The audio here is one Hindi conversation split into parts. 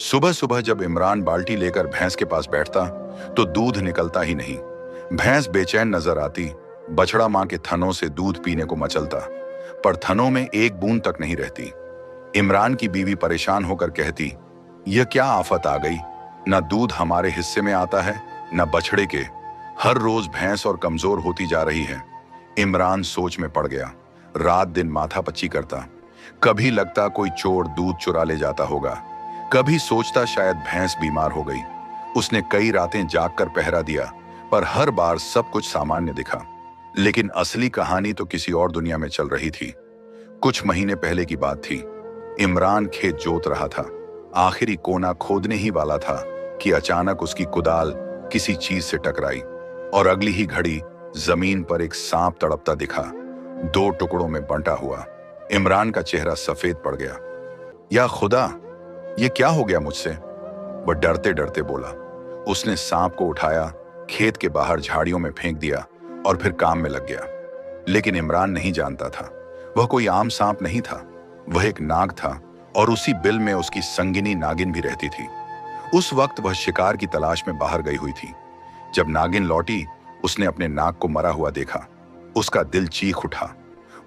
सुबह सुबह जब इमरान बाल्टी लेकर भैंस के पास बैठता तो दूध निकलता ही नहीं। भैंस बेचैन नजर आती। बछड़ा मां के थनों से दूध पीने को मचलता, पर थनों में एक बूंद तक नहीं रहती। इमरान की बीवी परेशान होकर कहती, यह क्या आफत आ गई, न दूध हमारे हिस्से में आता है न बछड़े के। हर रोज भैंस और कमजोर होती जा रही है। इमरान सोच में पड़ गया। रात दिन माथा पच्ची करता। कभी लगता कोई चोर दूध चुरा ले जाता होगा, कभी सोचता शायद भैंस बीमार हो गई। उसने कई रातें जागकर पहरा दिया, पर हर बार सब कुछ सामान्य दिखा। लेकिन असली कहानी तो किसी और दुनिया में चल रही थी। कुछ महीने पहले की बात थी। इमरान खेत जोत रहा था। आखिरी कोना खोदने ही वाला था कि अचानक उसकी कुदाल किसी चीज से टकराई और अगली ही घड़ी जमीन पर एक सांप तड़पता दिखा, दो टुकड़ों में बंटा हुआ। इमरान का चेहरा सफेद पड़ गया। या खुदा, ये क्या हो गया मुझसे? वह डरते डरते बोला। उसने सांप को उठाया, खेत के बाहर झाड़ियों में फेंक दिया और फिर काम में लग गया। लेकिन इमरान नहीं जानता था, वह कोई आम सांप नहीं था। वह एक नाग था और उसी बिल में उसकी संगिनी नागिन भी रहती थी। उस वक्त वह शिकार की तलाश में बाहर गई हुई थी। जब नागिन लौटी, उसने अपने नाग को मरा हुआ देखा। उसका दिल चीख उठा।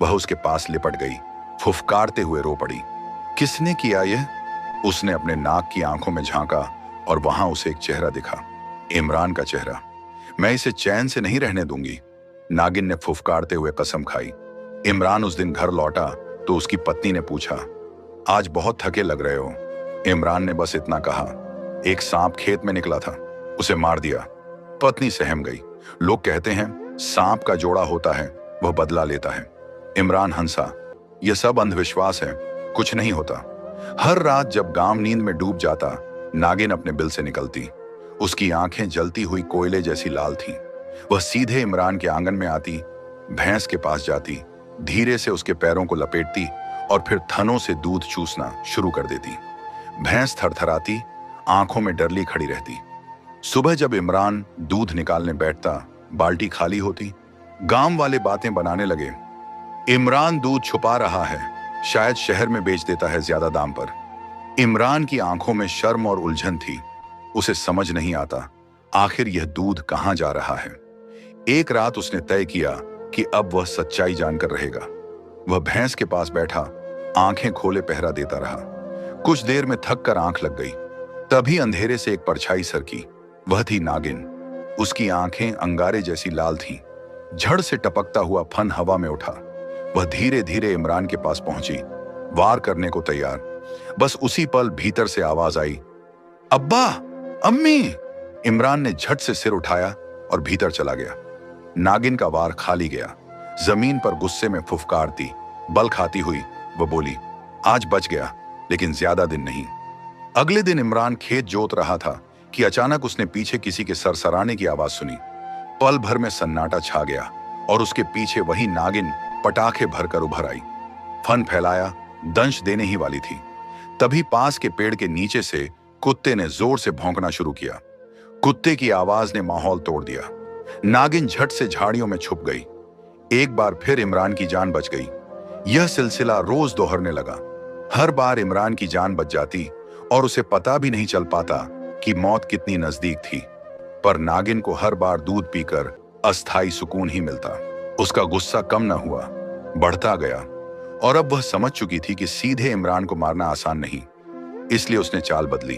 वह उसके पास लिपट गई, फुफकारते हुए रो पड़ी। किसने किया यह? उसने अपने नाग की आंखों में झांका और वहां उसे एक चेहरा दिखा, इमरान का चेहरा। मैं इसे चैन से नहीं रहने दूंगी, नागिन ने फुफकारते हुए कसम खाई। इमरान उस दिन घर लौटा तो उसकी पत्नी ने पूछा, आज बहुत थके लग रहे हो। इमरान ने बस इतना कहा, एक सांप खेत में निकला था, उसे मार दिया। पत्नी सहम गई। लोग कहते हैं सांप का जोड़ा होता है, वह बदला लेता है। इमरान हंसा, यह सब अंधविश्वास है, कुछ नहीं होता। हर रात जब गांव नींद में डूब जाता, नागिन अपने बिल से निकलती। उसकी आंखें जलती हुई कोयले जैसी लाल थीं। वह सीधे इमरान के आंगन में आती, भैंस के पास जाती, धीरे से उसके पैरों को लपेटती और फिर थनों से दूध चूसना शुरू कर देती। भैंस थरथराती, आंखों में डरली खड़ी रहती। सुबह जब इमरान दूध निकालने बैठता, बाल्टी खाली होती। गांव वाले बातें बनाने लगे, इमरान दूध छुपा रहा है, शायद शहर में बेच देता है ज्यादा दाम पर। इमरान की आंखों में शर्म और उलझन थी। उसे समझ नहीं आता आखिर यह दूध कहां जा रहा है। एक रात उसने तय किया कि अब वह सच्चाई जानकर रहेगा। वह भैंस के पास बैठा, आंखें खोले पहरा देता रहा। कुछ देर में थक कर आंख लग गई। तभी अंधेरे से एक परछाई सरकी। वह थी नागिन। उसकी आंखें अंगारे जैसी लाल थीं। झड़ से टपकता हुआ फन हवा में उठा। वह धीरे धीरे इमरान के पास पहुंची, वार करने को तैयार। बस उसी पल भीतर से आवाज आई, अब्बा, अम्मी। इमरान ने झट से सिर उठाया और भीतर चला गया। नागिन का वार खाली गया। जमीन पर गुस्से में फुफकारती, बल खाती हुई वह बोली, आज बच गया, लेकिन ज्यादा दिन नहीं। अगले दिन इमरान खेत जोत रहा था कि अचानक उसने पीछे किसी के सरसराने की आवाज सुनी। पल भर में सन्नाटा छा गया और उसके पीछे वही नागिन पटाखे भरकर उभर आई। फन फैलाया, दंश देने ही वाली थी। तभी पास के पेड़ के नीचे से कुत्ते ने जोर से भौंकना शुरू किया। कुत्ते की आवाज ने माहौल तोड़ दिया। नागिन झट से झाड़ियों में छुप गई। एक बार फिर इमरान की जान बच गई। यह सिलसिला रोज दोहरने लगा। हर बार इमरान की जान बच जाती और उसे पता भी नहीं चल पाता कि मौत कितनी नजदीक थी। पर नागिन को हर बार दूध पीकर अस्थाई सुकून ही मिलता। उसका गुस्सा कम न हुआ, बढ़ता गया। और अब वह समझ चुकी थी कि सीधे इमरान को मारना आसान नहीं। इसलिए उसने चाल बदली।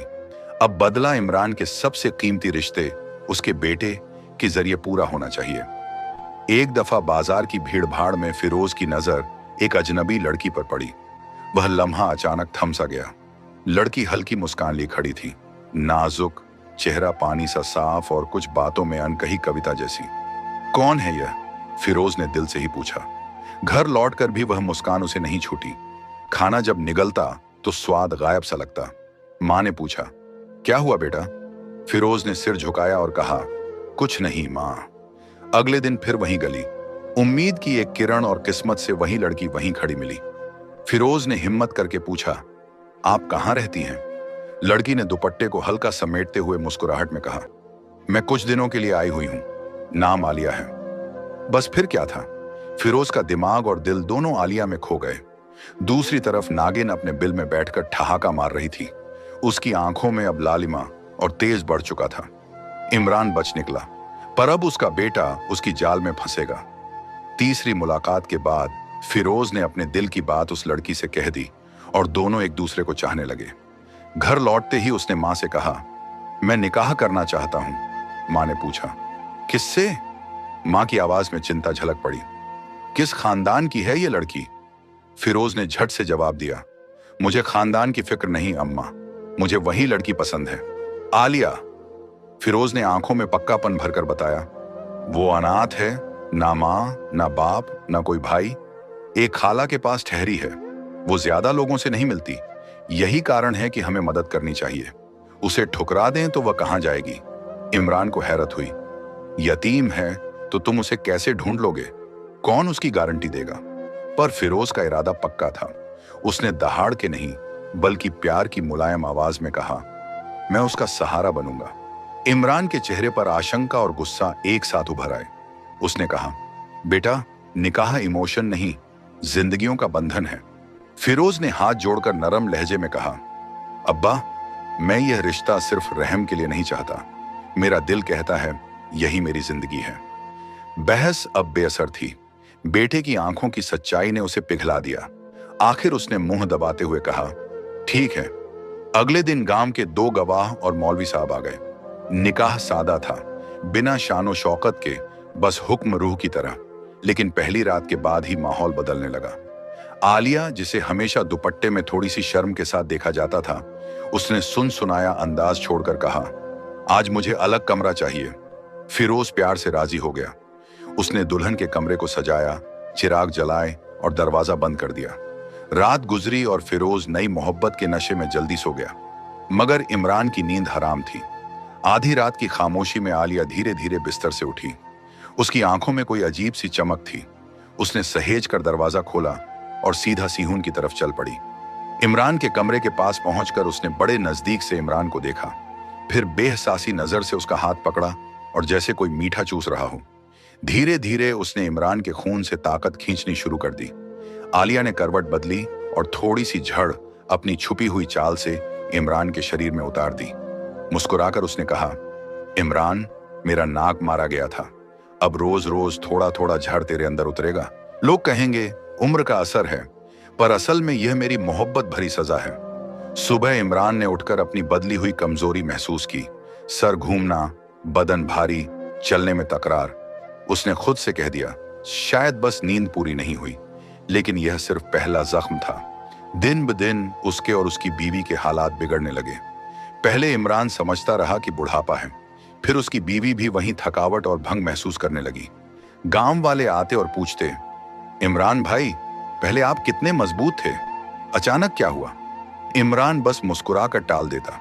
अब बदला इमरान के सबसे कीमती रिश्ते उसके बेटे के जरिए पूरा होना चाहिए। एक दफा बाजार की भीड़ भाड़ में फिरोज की नजर एक अजनबी लड़की पर पड़ी। वह लम्हा अचानक थम सा गया। लड़की हल्की मुस्कान लिए खड़ी थी, नाजुक चेहरा पानी सा साफ और कुछ बातों में अनकही कविता जैसी। कौन है यह? फिरोज ने दिल से ही पूछा। घर लौटकर भी वह मुस्कान उसे नहीं छूटी। खाना जब निगलता तो स्वाद गायब सा लगता। मां ने पूछा, क्या हुआ बेटा? फिरोज ने सिर झुकाया और कहा, कुछ नहीं मां। अगले दिन फिर वहीं गली। उम्मीद की एक किरण और किस्मत से वही लड़की वहीं खड़ी मिली। फिरोज ने हिम्मत करके पूछा, आप कहां रहती हैं? लड़की ने दुपट्टे को हल्का समेटते हुए मुस्कुराहट में कहा, मैं कुछ दिनों के लिए आई हुई हूं, नाम आलिया है। बस फिर क्या था? फिरोज का दिमाग और दिल दोनों आलिया में खो गए। दूसरी तरफ नागिन अपने बिल में बैठकर ठहाका मार रही थी। उसकी आंखों में अब लालिमा और तेज बढ़ चुका था। इमरान बच निकला, पर अब उसका बेटा उसकी जाल में फंसेगा। तीसरी मुलाकात के बाद फिरोज ने अपने दिल की बात उस लड़की से कह दी और दोनों एक दूसरे को चाहने लगे। घर लौटते ही उसने मां से कहा, मैं निकाह करना चाहता हूं। मां ने पूछा, किससे? मां की आवाज में चिंता झलक पड़ी। किस खानदान की है ये लड़की? फिरोज ने झट से जवाब दिया, मुझे खानदान की फिक्र नहीं अम्मा, मुझे वही लड़की पसंद है, आलिया। फिरोज ने आंखों में पक्कापन भरकर बताया, वो अनाथ है, ना मां ना बाप ना कोई भाई, एक खाला के पास ठहरी है, वो ज्यादा लोगों से नहीं मिलती। यही कारण है कि हमें मदद करनी चाहिए। उसे ठुकरा दें तो वह कहां जाएगी? इमरान को हैरत हुई। यतीम है तो तुम उसे कैसे ढूंढ लोगे? कौन उसकी गारंटी देगा? पर फिरोज का इरादा पक्का था। उसने दहाड़ के नहीं बल्कि प्यार की मुलायम आवाज में कहा, मैं उसका सहारा बनूंगा। इमरान के चेहरे पर आशंका और गुस्सा एक साथ उभर आए। उसने कहा, बेटा, निकाह इमोशन नहीं, जिंदगियों का बंधन है। फिरोज ने हाथ जोड़कर नरम लहजे में कहा, अब्बा, मैं यह रिश्ता सिर्फ रहम के लिए नहीं चाहता, मेरा दिल कहता है यही मेरी जिंदगी है। बहस अब बेअसर थी। बेटे की आंखों की सच्चाई ने उसे पिघला दिया। आखिर उसने मुंह दबाते हुए कहा, ठीक है। अगले दिन गांव के 2 गवाह और मौलवी साहब आ गए। निकाह सादा था, बिना शानो शौकत के, बस हुक्म रूह की तरह। लेकिन पहली रात के बाद ही माहौल बदलने लगा। आलिया, जिसे हमेशा दुपट्टे में थोड़ी सी शर्म के साथ देखा जाता था, उसने सुन सुनाया अंदाज छोड़कर कहा, आज मुझे अलग कमरा चाहिए। फिरोज प्यार से राजी हो गया। उसने दुल्हन के कमरे को सजाया, चिराग जलाए और दरवाजा बंद कर दिया। रात गुजरी और फिरोज नई मोहब्बत के नशे में जल्दी सो गया। मगर इमरान की नींद हराम थी। आधी रात की खामोशी में आलिया धीरे धीरे बिस्तर से उठी। उसकी आंखों में कोई अजीब सी चमक थी। उसने सहेज कर दरवाजा खोला और सीधा सीहून की तरफ चल पड़ी। इमरान के कमरे के पास पहुंचकर उसने बड़े नजदीक से इमरान को देखा, फिर बेहसासी नजर से उसका हाथ पकड़ा और जैसे कोई मीठा चूस रहा हो। धीरे धीरे उसने इमरान के खून से ताकत खींचनी शुरू कर दी। आलिया ने करवट बदली और थोड़ी सी झड़ अपनी छुपी हुई चाल से इमरान के शरीर में उतार दी। मुस्कुराकर उसने कहा, इमरान, मेरा नाक मारा गया था, अब रोज रोज थोड़ा थोड़ा झड़ तेरे अंदर उतरेगा। लोग कहेंगे उम्र का असर है, पर असल में यह मेरी मोहब्बत भरी सजा है। सुबह इमरान ने उठकर अपनी बदली हुई कमजोरी महसूस की, सर घूमना, बदन भारी, चलने में तकरार। उसने खुद से कह दिया, शायद बस नींद पूरी नहीं हुई। लेकिन यह सिर्फ पहला जख्म था। दिन ब दिन उसके और उसकी बीवी के हालात बिगड़ने लगे। पहले इमरान समझता रहा कि बुढ़ापा है, फिर उसकी बीवी भी वहीं थकावट और भंग महसूस करने लगी। गांव वाले आते और पूछते, इमरान भाई, पहले आप कितने मजबूत थे, अचानक क्या हुआ? इमरान बस मुस्कुराकर टाल देता,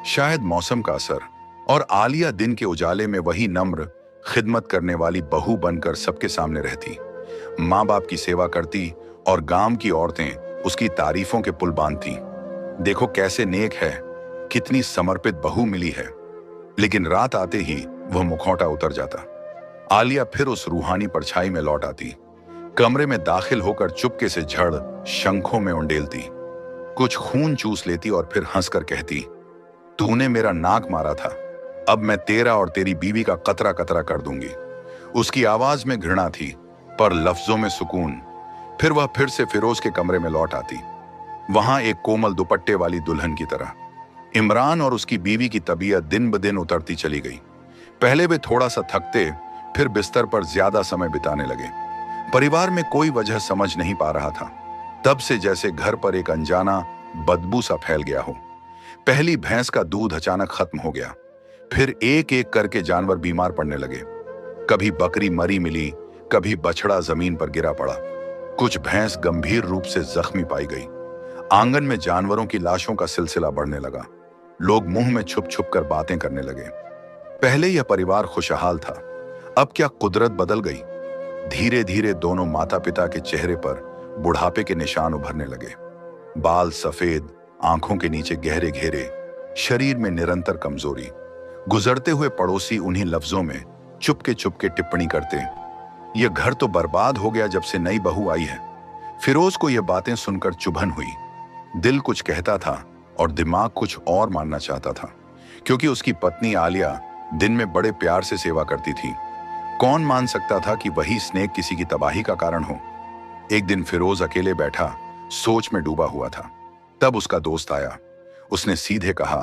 शायद मौसम का असर। और आलिया दिन के उजाले में वही नम्र, खिदमत करने वाली बहू बनकर सबके सामने रहती, माँ बाप की सेवा करती और गांव की औरतें उसकी तारीफों के पुल बांधती। देखो कैसे नेक है, कितनी समर्पित बहू मिली है। लेकिन रात आते ही वह मुखौटा उतर जाता। आलिया फिर उस रूहानी परछाई में लौट आती, कमरे में दाखिल होकर चुपके से झड़ शंखों में उंडेलती, कुछ खून चूस लेती और फिर हंसकर कहती, तूने मेरा नाक मारा था, अब मैं तेरा और तेरी बीवी का कतरा कतरा कर दूंगी। उसकी आवाज में घृणा थी, पर लफ्जों में सुकून। फिर वह फिर से फिरोज के कमरे में लौट आती, वहां एक कोमल दुपट्टे वाली दुल्हन की तरह। इमरान और उसकी बीवी की तबीयत दिन ब दिन उतरती चली गई। पहले वे थोड़ा सा थकते, फिर बिस्तर पर ज्यादा समय बिताने लगे। परिवार में कोई वजह समझ नहीं पा रहा था। तब से जैसे घर पर एक अनजाना बदबू सा फैल गया हो। पहली भैंस का दूध अचानक खत्म हो गया, फिर एक एक करके जानवर बीमार पड़ने लगे। कभी बकरी मरी मिली, कभी बछड़ा जमीन पर गिरा पड़ा। कुछ भैंस गंभीर रूप से जख्मी पाई गई। आंगन में जानवरों की लाशों का सिलसिला बढ़ने लगा। लोग मुंह में छुप छुप कर बातें करने लगे। पहले यह परिवार खुशहाल था, अब क्या कुदरत बदल गई। धीरे धीरे दोनों माता पिता के चेहरे पर बुढ़ापे के निशान उभरने लगे। बाल सफेद, आंखों के नीचे गहरे घेरे, शरीर में निरंतर कमजोरी। गुजरते हुए पड़ोसी उन्हीं लफ्जों में चुपके चुपके टिप्पणी करते, यह घर तो बर्बाद हो गया जब से नई बहू आई है। फिरोज को यह बातें सुनकर चुभन हुई। दिल कुछ कहता था और दिमाग कुछ और मानना चाहता था, क्योंकि उसकी पत्नी आलिया दिन में बड़े प्यार से सेवा करती थी। कौन मान सकता था कि वही स्नेक किसी की तबाही का कारण हो। एक दिन फिरोज अकेले बैठा सोच में डूबा हुआ था। तब उसका दोस्त आया। उसने सीधे कहा,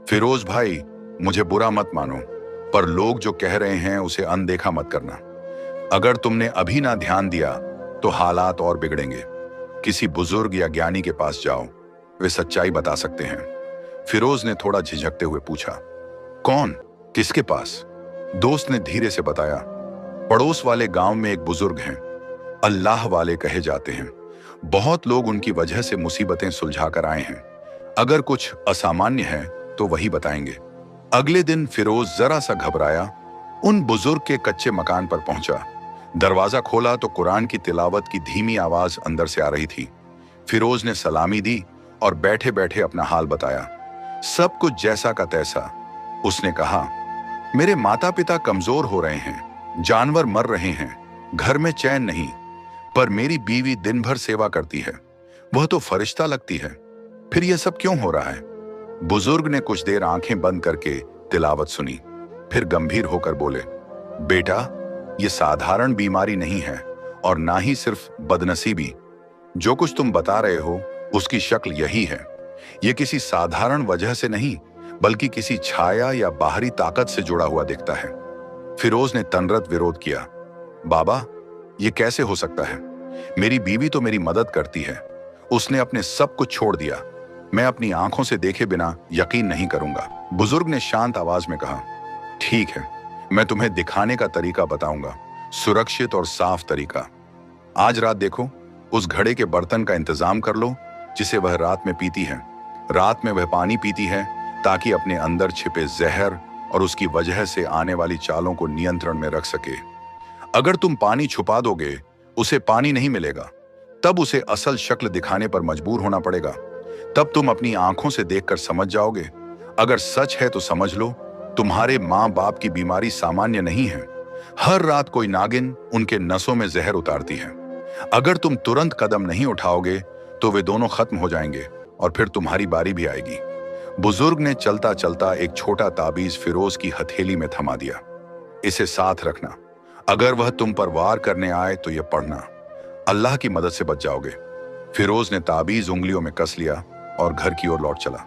फिरोज भाई, मुझे बुरा मत मानो, पर लोग जो कह रहे हैं उसे अनदेखा मत करना। अगर तुमने अभी ना ध्यान दिया तो हालात और बिगड़ेंगे। किसी बुजुर्ग या ज्ञानी के पास जाओ, वे सच्चाई बता सकते हैं। फिरोज ने थोड़ा झिझकते हुए पूछा, कौन, किसके पास? दोस्त ने धीरे से बताया, पड़ोस वाले गांव में एक बुजुर्ग हैं, अल्लाह वाले कहे जाते हैं। बहुत लोग उनकी वजह से मुसीबतें सुलझा कर आए हैं। अगर कुछ असामान्य है तो वही बताएंगे। अगले दिन फिरोज जरा सा घबराया उन बुजुर्ग के कच्चे मकान पर पहुंचा। दरवाजा खोला तो कुरान की तिलावत की धीमी आवाज अंदर से आ रही थी। फिरोज ने सलामी दी और बैठे बैठे अपना हाल बताया। सब कुछ जैसा का तैसा। उसने कहा, मेरे माता पिता कमजोर हो रहे हैं, जानवर मर रहे हैं, घर में चैन नहीं, पर मेरी बीवी दिन भर सेवा करती है, वह तो फरिश्ता लगती है। फिर यह सब क्यों हो रहा है? बुजुर्ग ने कुछ देर आंखें बंद करके तिलावत सुनी, फिर गंभीर होकर बोले, बेटा, यह साधारण बीमारी नहीं है और ना ही सिर्फ बदनसीबी। जो कुछ तुम बता रहे हो उसकी शक्ल यही है। यह किसी साधारण वजह से नहीं, बल्कि किसी छाया या बाहरी ताकत से जुड़ा हुआ दिखता है। फिरोज ने तनरत विरोध किया, बाबा, यह कैसे हो सकता है? मेरी बीवी तो मेरी मदद करती है, उसने अपने सब कुछ छोड़ दिया। मैं अपनी आंखों से देखे बिना यकीन नहीं करूंगा। बुजुर्ग ने शांत आवाज में कहा, ठीक है, मैं तुम्हें दिखाने का तरीका बताऊंगा, सुरक्षित और साफ तरीका। आज रात देखो, उस घड़े के बर्तन का इंतजाम कर लो जिसे वह रात में पीती है। रात में वह पानी पीती है ताकि अपने अंदर छिपे जहर और उसकी वजह से आने वाली चालों को नियंत्रण में रख सके। अगर तुम पानी छुपा दोगे, उसे पानी नहीं मिलेगा, तब उसे असल शक्ल दिखाने पर मजबूर होना पड़ेगा। तब तुम अपनी आंखों से देखकर समझ जाओगे। अगर सच है तो समझ लो, तुम्हारे माँ बाप की बीमारी सामान्य नहीं है। हर रात कोई नागिन उनके नसों में जहर उतारती है। अगर तुम तुरंत कदम नहीं उठाओगे तो वे दोनों खत्म हो जाएंगे और फिर तुम्हारी बारी भी आएगी। बुजुर्ग ने चलता चलता एक छोटा ताबीज फिरोज की हथेली में थमा दिया। इसे साथ रखना, अगर वह तुम पर वार करने आए तो यह पढ़ना, अल्लाह की मदद से बच जाओगे। फिरोज ने ताबीज उंगलियों में कस लिया और घर की ओर लौट चला।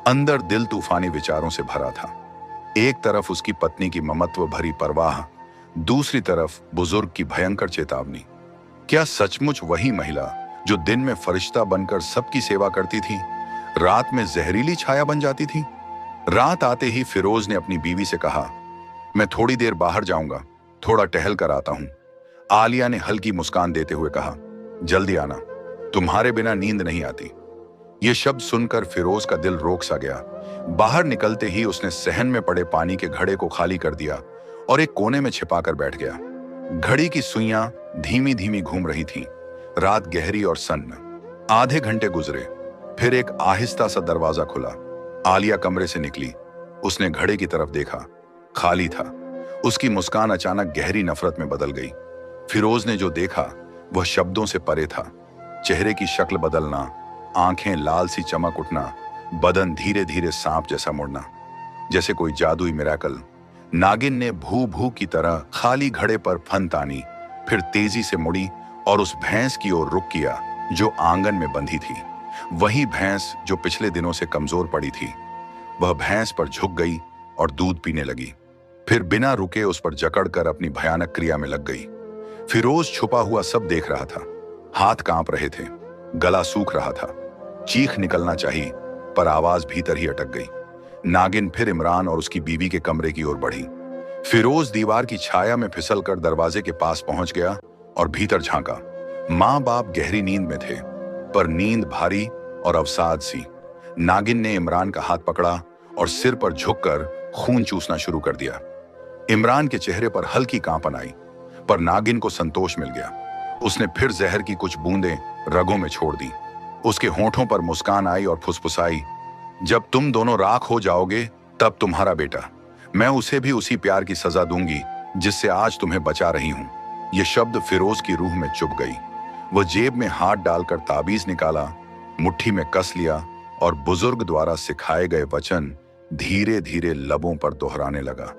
अंदर दिल तूफानी विचारों से भरा था। एक तरफ उसकी पत्नी की ममत्व भरी परवाह, दूसरी तरफ बुजुर्ग की भयंकर चेतावनी। क्या सचमुच वही महिला जो दिन में फरिश्ता बनकर सबकी सेवा करती थी, रात में जहरीली छाया बन जाती थी? रात आते ही फिरोज ने अपनी बीवी से कहा, मैं थोड़ी देर बाहर जाऊंगा, थोड़ा टहल कर आता हूं। आलिया ने हल्की मुस्कान देते हुए कहा, जल्दी आना, तुम्हारे बिना नींद नहीं आती। यह शब्द सुनकर फिरोज का दिल रोक सा गया। बाहर निकलते ही उसने सहन में पड़े पानी के घड़े को खाली कर दिया और एक कोने में छिपाकर बैठ गया। घड़ी की सुइयां धीमी धीमी घूम रही थीं। रात गहरी और सन्न। आधे घंटे गुजरे, फिर एक आहिस्ता सा दरवाजा खुला। आलिया कमरे से निकली। उसने घड़े की तरफ देखा, खाली था। उसकी मुस्कान अचानक गहरी नफरत में बदल गई। फिरोज ने जो देखा वह शब्दों से परे था। चेहरे की शक्ल बदलना, आंखें लाल सी चमक उठना, बदन धीरे धीरे सांप जैसा मुड़ना, जैसे कोई जादुई मिरेकल। नागिन ने भू भू की तरह खाली घड़े पर फन तानी, फिर तेजी से मुड़ी और उस भैंस की ओर रुख किया जो आंगन में बंधी थी। वही भैंस जो पिछले दिनों से कमजोर पड़ी थी। वह भैंस पर झुक गई और दूध पीने लगी, फिर बिना रुके उस पर जकड़कर अपनी भयानक क्रिया में लग गई। फिरोज छुपा हुआ सब देख रहा था। हाथ कांप रहे थे, गला सूख रहा था, चीख निकलना चाहिए पर आवाज भीतर ही अटक गई। नागिन फिर इमरान और उसकी बीवी के कमरे की ओर बढ़ी। फिरोज दीवार की छाया में फिसलकर दरवाजे के पास पहुंच गया और भीतर झांका। माँ बाप गहरी नींद में थे, पर नींद भारी और अवसाद सी। नागिन ने इमरान का हाथ पकड़ा और सिर पर झुककर खून चूसना शुरू कर दिया। इमरान के चेहरे पर हल्की कांपन आई, पर नागिन को संतोष मिल गया। उसने फिर जहर की कुछ बूंदें रगों में छोड़ दी। उसके होठों पर मुस्कान आई और फुसफुसाई, जब तुम दोनों राख हो जाओगे तब तुम्हारा बेटा, मैं उसे भी उसी प्यार की सजा दूंगी जिससे आज तुम्हें बचा रही हूं। यह शब्द फिरोज की रूह में चुभ गई। वह जेब में हाथ डालकर ताबीज निकाला, मुट्ठी में कस लिया और बुजुर्ग द्वारा सिखाए गए वचन धीरे धीरे लबों पर दोहराने लगा।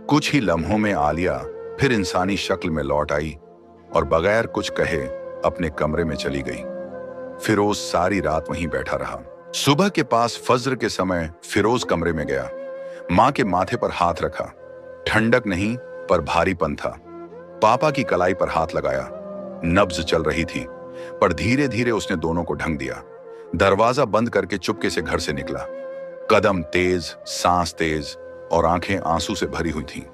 कुछ ही लम्हों में आलिया फिर इंसानी शक्ल में लौट आई और बगैर कुछ कहे अपने कमरे में चली गई। फिरोज सारी रात वहीं बैठा रहा। सुबह के पास फज्र के समय फिरोज कमरे में गया। मां के माथे पर हाथ रखा। ठंडक नहीं पर भारीपन था। पापा की कलाई पर हाथ लगाया। नब्ज चल रही थी, पर धीरे धीरे उसने दोनों को ढंग दिया। दरवाजा बंद करके चुपके से घर से निकला। कदम तेज, सांस तेज और आंखें आंसू से भरी हुई थीं।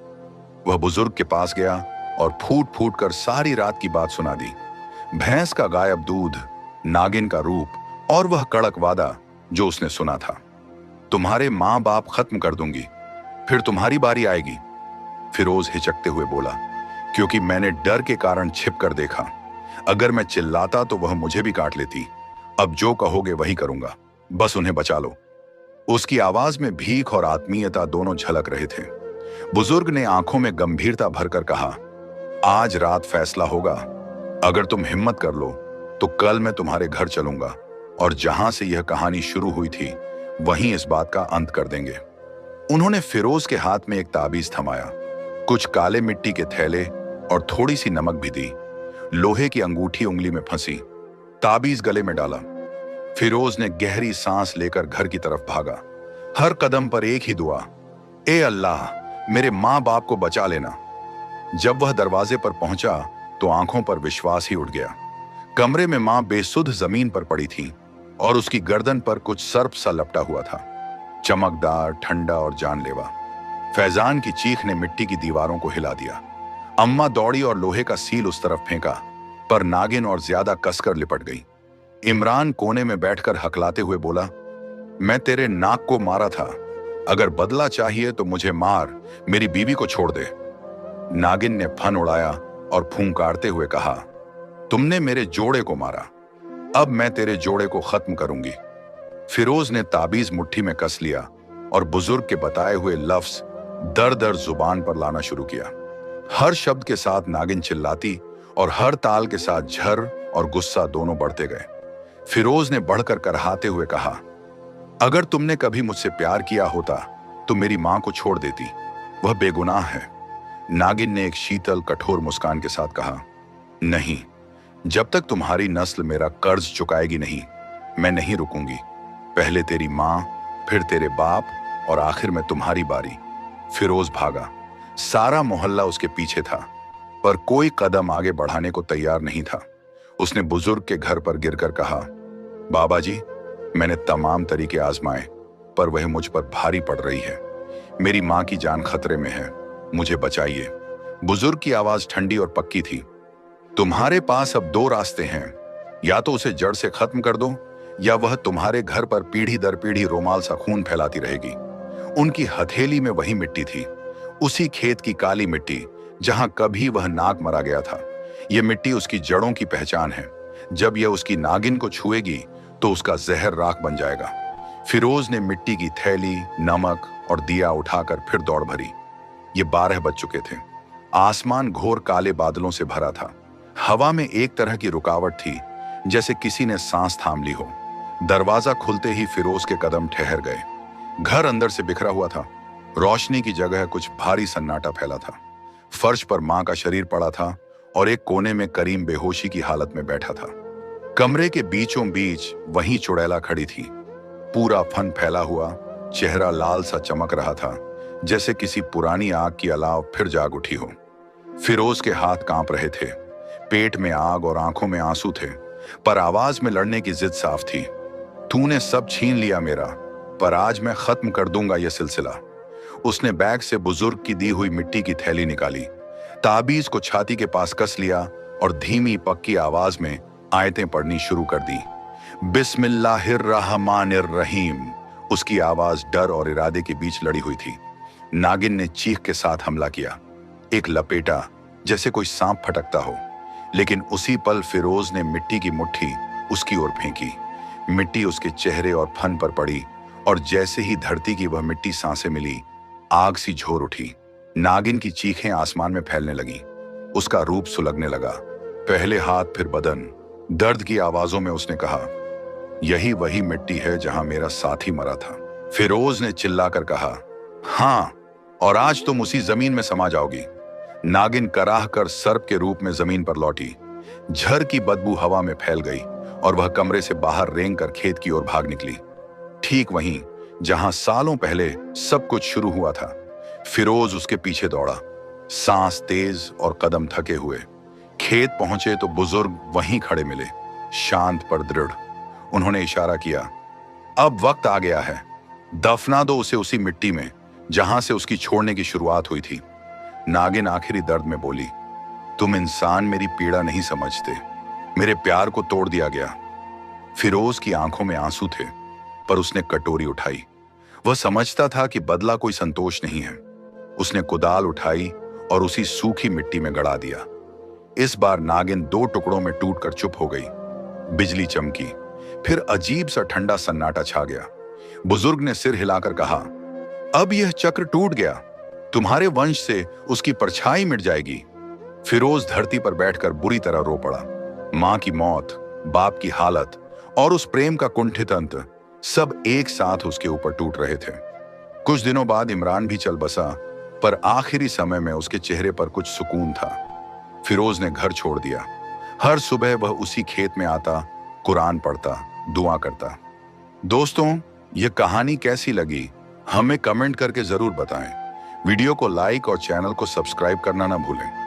वह बुजुर्ग के पास गया और फूट फूट कर सारी रात की बात सुना दी। भैंस का गायब दूध, नागिन का रूप और वह कड़क वादा जो उसने सुना था। तुम्हारे माँ बाप खत्म कर दूंगी, फिर तुम्हारी बारी आएगी। फिरोज हिचकते हुए बोला, क्योंकि मैंने डर के कारण छिप कर देखा। अगर मैं चिल्लाता तो वह मुझे भी काट लेती। अब जो कहोगे वही करूंगा, बस उन्हें बचा लो। उसकी आवाज में भीख और आत्मीयता दोनों झलक रहे थे। बुजुर्ग ने आंखों में गंभीरता भरकर कहा, आज रात फैसला होगा। अगर तुम हिम्मत कर लो तो कल मैं तुम्हारे घर चलूंगा और जहां से यह कहानी शुरू हुई थी वहीं इस बात का अंत कर देंगे। उन्होंने फिरोज के हाथ में एक ताबीज थमाया। कुछ काले मिट्टी के थैले और थोड़ी सी नमक भी दी। लोहे की अंगूठी उंगली में फंसी। ताबीज गले में डाला। फिरोज ने गहरी सांस लेकर घर की तरफ भागा। हर कदम पर एक ही दुआ, ए अल्लाह, मेरे माँ बाप को बचा लेना। जब वह दरवाजे पर पहुंचा तो आंखों पर विश्वास ही उठ गया। कमरे में मां बेसुध जमीन पर पड़ी थी और उसकी गर्दन पर कुछ सर्प सा लपटा हुआ था, चमकदार, ठंडा और जानलेवा। फैजान की चीख ने मिट्टी की दीवारों को हिला दिया। अम्मा दौड़ी और लोहे का सील उस तरफ फेंका, पर नागिन और ज्यादा कसकर लिपट गई। इमरान कोने में बैठकर हकलाते हुए बोला, मैं तेरे नाक को मारा था। अगर बदला चाहिए तो मुझे मार, मेरी बीवी को छोड़ दे। नागिन ने फन उड़ाया और फूंकारते हुए कहा, तुमने मेरे जोड़े को मारा, अब मैं तेरे जोड़े को खत्म करूंगी। फिरोज ने ताबीज मुट्ठी में कस लिया और बुजुर्ग के बताए हुए लफ्ज दर दर जुबान पर लाना शुरू किया। हर शब्द के साथ नागिन चिल्लाती और हर ताल के साथ झर और गुस्सा दोनों बढ़ते गए। फिरोज ने बढ़कर करहाते हुए कहा, अगर तुमने कभी मुझसे प्यार किया होता तो मेरी मां को छोड़ देती, वह बेगुनाह है। नागिन ने एक शीतल कठोर मुस्कान के साथ कहा, नहीं, जब तक तुम्हारी नस्ल मेरा कर्ज चुकाएगी नहीं, मैं नहीं रुकूंगी। पहले तेरी मां, फिर तेरे बाप और आखिर में तुम्हारी बारी। फिरोज भागा। सारा मोहल्ला उसके पीछे था, पर कोई कदम आगे बढ़ाने को तैयार नहीं था। उसने बुजुर्ग के घर पर गिरकर कहा, बाबा जी, मैंने तमाम तरीके आजमाए, पर वह मुझ पर भारी पड़ रही है। मेरी मां की जान खतरे में है, मुझे बचाइए। बुजुर्ग की आवाज ठंडी और पक्की थी। तुम्हारे पास अब दो रास्ते हैं, या तो उसे जड़ से खत्म कर दो, या वह तुम्हारे घर पर पीढ़ी दर पीढ़ी रोमाल सा खून फैलाती रहेगी। उनकी हथेली में वही मिट्टी थी, उसी खेत की काली मिट्टी जहां कभी वह नाग मरा गया था। यह मिट्टी उसकी जड़ों की पहचान है। जब यह उसकी नागिन को छुएगी तो उसका जहर राख बन जाएगा। फिरोज ने मिट्टी की थैली, नमक और दिया उठाकर फिर दौड़ भरी। ये 12 बज चुके थे। आसमान घोर काले बादलों से भरा था। हवा में एक तरह की रुकावट थी, जैसे किसी ने सांस थाम ली हो। दरवाजा खुलते ही फिरोज के कदम ठहर गए। घर अंदर से बिखरा हुआ था। रोशनी की जगह कुछ भारी सन्नाटा फैला था। फर्श पर मां का शरीर पड़ा था और एक कोने में करीम बेहोशी की हालत में बैठा था। कमरे के बीचों बीच वहीं चुड़ैला खड़ी थी, पूरा फन फैला हुआ, चेहरा लाल सा चमक रहा था, जैसे किसी पुरानी आग की अलाव फिर जाग उठी हो। फिरोज के हाथ कांप रहे थे, पेट में आग और आंखों में आंसू थे, पर आवाज में लड़ने की जिद साफ थी। तूने सब छीन लिया मेरा, पर आज मैं खत्म कर दूंगा यह सिलसिला। उसने बैग से बुजुर्ग की दी हुई मिट्टी की थैली निकाली, ताबीज को छाती के पास कस लिया और धीमी पक्की आवाज में आयतें पढ़नी शुरू कर दी। बिस्मिल्लाहिर्रहमानिर्रहीम। उसकी आवाज डर और इरादे के बीच लड़ी हुई थी। नागिन ने चीख के साथ हमला किया, एक लपेटा जैसे कोई सांप फटकता हो। लेकिन उसी पल फिरोज ने मिट्टी की मुट्ठी उसकी ओर फेंकी। मिट्टी उसके चेहरे और फन पर पड़ी और जैसे ही धरती की वह मिट्टी सांसें मिली, आग सी झोर उठी। नागिन की चीखें आसमान में फैलने लगीं। उसका रूप सुलगने लगा, पहले हाथ फिर बदन। दर्द की आवाजों में उसने कहा, यही वही मिट्टी है जहां मेरा साथी मरा था। फिरोज ने चिल्लाकर कहा, हाँ, और आज तुम उसी जमीन में समा जाओगी। नागिन कराह कर सर्प के रूप में जमीन पर लौटी। झर की बदबू हवा में फैल गई और वह कमरे से बाहर रेंग कर खेत की ओर भाग निकली। ठीक वहीं जहां सालों पहले सब कुछ शुरू हुआ था। फिरोज उसके पीछे दौड़ा, सांस तेज और कदम थके हुए। खेत पहुंचे तो बुजुर्ग वहीं खड़े मिले, शांत पर दृढ़। उन्होंने इशारा किया, अब वक्त आ गया है, दफना दो उसे उसी मिट्टी में जहां से उसकी छोड़ने की शुरुआत हुई थी। नागिन आखिरी दर्द में बोली, तुम इंसान मेरी पीड़ा नहीं समझते, मेरे प्यार को तोड़ दिया गया। फिरोज की आंखों में आंसू थे, पर उसने कटोरी उठाई। वह समझता था कि बदला कोई संतोष नहीं है। उसने कुदाल उठाई और उसी सूखी मिट्टी में गड़ा दिया। इस बार नागिन 2 टुकड़ों में टूटकर चुप हो गई। बिजली चमकी, फिर अजीब सा ठंडा सन्नाटा छा गया। बुजुर्ग ने सिर हिलाकर कहा, अब यह चक्र टूट गया, तुम्हारे वंश से उसकी परछाई मिट जाएगी। फिरोज धरती पर बैठकर बुरी तरह रो पड़ा। मां की मौत, बाप की हालत और उस प्रेम का कुंठित अंत सब एक साथ उसके ऊपर टूट रहे थे। कुछ दिनों बाद इमरान भी चल बसा, पर आखिरी समय में उसके चेहरे पर कुछ सुकून था। फिरोज ने घर छोड़ दिया। हर सुबह वह उसी खेत में आता, कुरान पढ़ता, दुआ करता। दोस्तों, यह कहानी कैसी लगी हमें कमेंट करके जरूर बताएं। वीडियो को लाइक और चैनल को सब्सक्राइब करना ना भूलें।